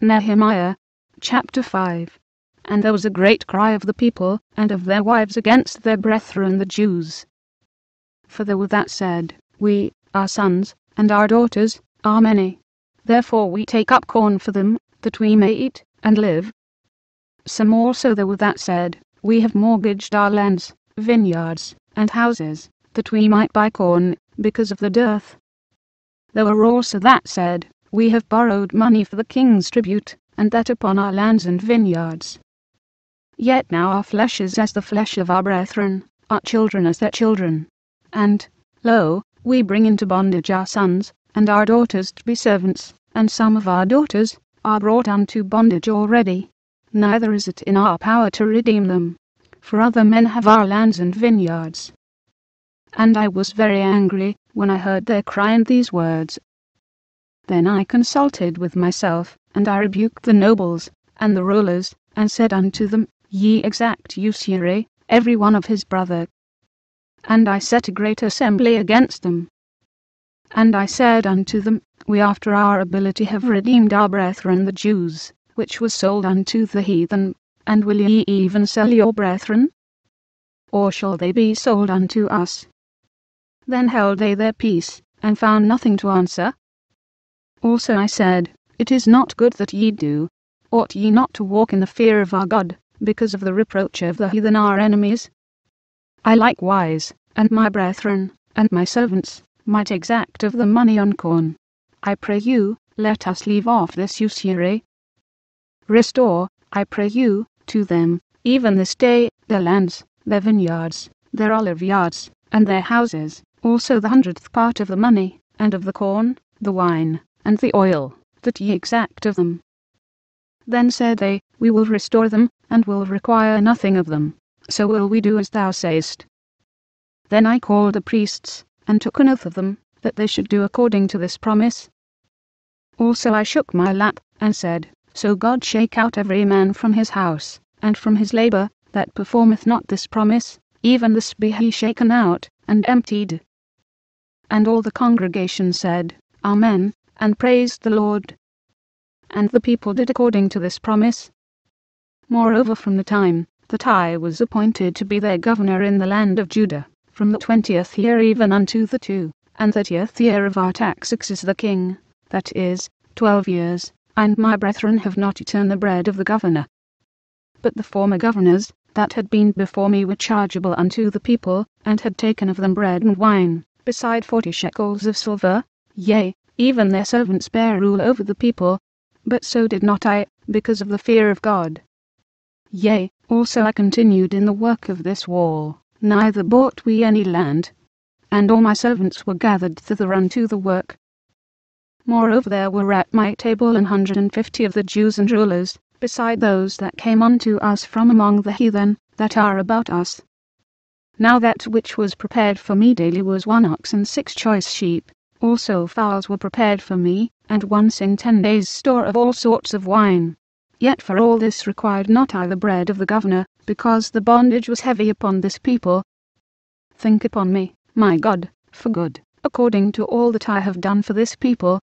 Nehemiah, chapter 5. And there was a great cry of the people and of their wives against their brethren the Jews. For there were that said, We, our sons, and our daughters, are many. Therefore we take up corn for them, that we may eat, and live. Some also there were that said, We have mortgaged our lands, vineyards, and houses, that we might buy corn, because of the dearth. There were also that said, We have borrowed money for the king's tribute, and that upon our lands and vineyards. Yet now our flesh is as the flesh of our brethren, our children as their children. And, lo, we bring into bondage our sons, and our daughters to be servants, and some of our daughters are brought unto bondage already. Neither is it in our power to redeem them, for other men have our lands and vineyards. And I was very angry when I heard their cry and these words. Then I consulted with myself, and I rebuked the nobles, and the rulers, and said unto them, Ye exact usury, every one of his brother. And I set a great assembly against them. And I said unto them, We after our ability have redeemed our brethren the Jews, which was sold unto the heathen, and will ye even sell your brethren? Or shall they be sold unto us? Then held they their peace, and found nothing to answer. Also I said, It is not good that ye do. Ought ye not to walk in the fear of our God, because of the reproach of the heathen our enemies? I likewise, and my brethren, and my servants, might exact of the money on corn. I pray you, let us leave off this usury. Restore, I pray you, to them, even this day, their lands, their vineyards, their olive yards, and their houses, also the 100th part of the money, and of the corn, the wine, and the oil, that ye exact of them. Then said they, We will restore them, and will require nothing of them, so will we do as thou sayest. Then I called the priests, and took an oath of them, that they should do according to this promise. Also I shook my lap, and said, So God shake out every man from his house, and from his labour, that performeth not this promise, even this be he shaken out, and emptied. And all the congregation said, Amen, and praised the Lord. And the people did according to this promise. Moreover, from the time that I was appointed to be their governor in the land of Judah, from the 20th year even unto the 32nd year of Artaxerxes the king, that is, 12 years, and my brethren have not eaten the bread of the governor. But the former governors, that had been before me, were chargeable unto the people, and had taken of them bread and wine, beside 40 shekels of silver, yea, even their servants bare rule over the people. But so did not I, because of the fear of God. Yea, also I continued in the work of this wall, neither bought we any land. And all my servants were gathered thither unto the work. Moreover there were at my table 150 of the Jews and rulers, beside those that came unto us from among the heathen, that are about us. Now that which was prepared for me daily was 1 ox and 6 choice sheep. Also fowls were prepared for me, and once in 10 days' store of all sorts of wine. Yet for all this required not I the bread of the governor, because the bondage was heavy upon this people. Think upon me, my God, for good, according to all that I have done for this people,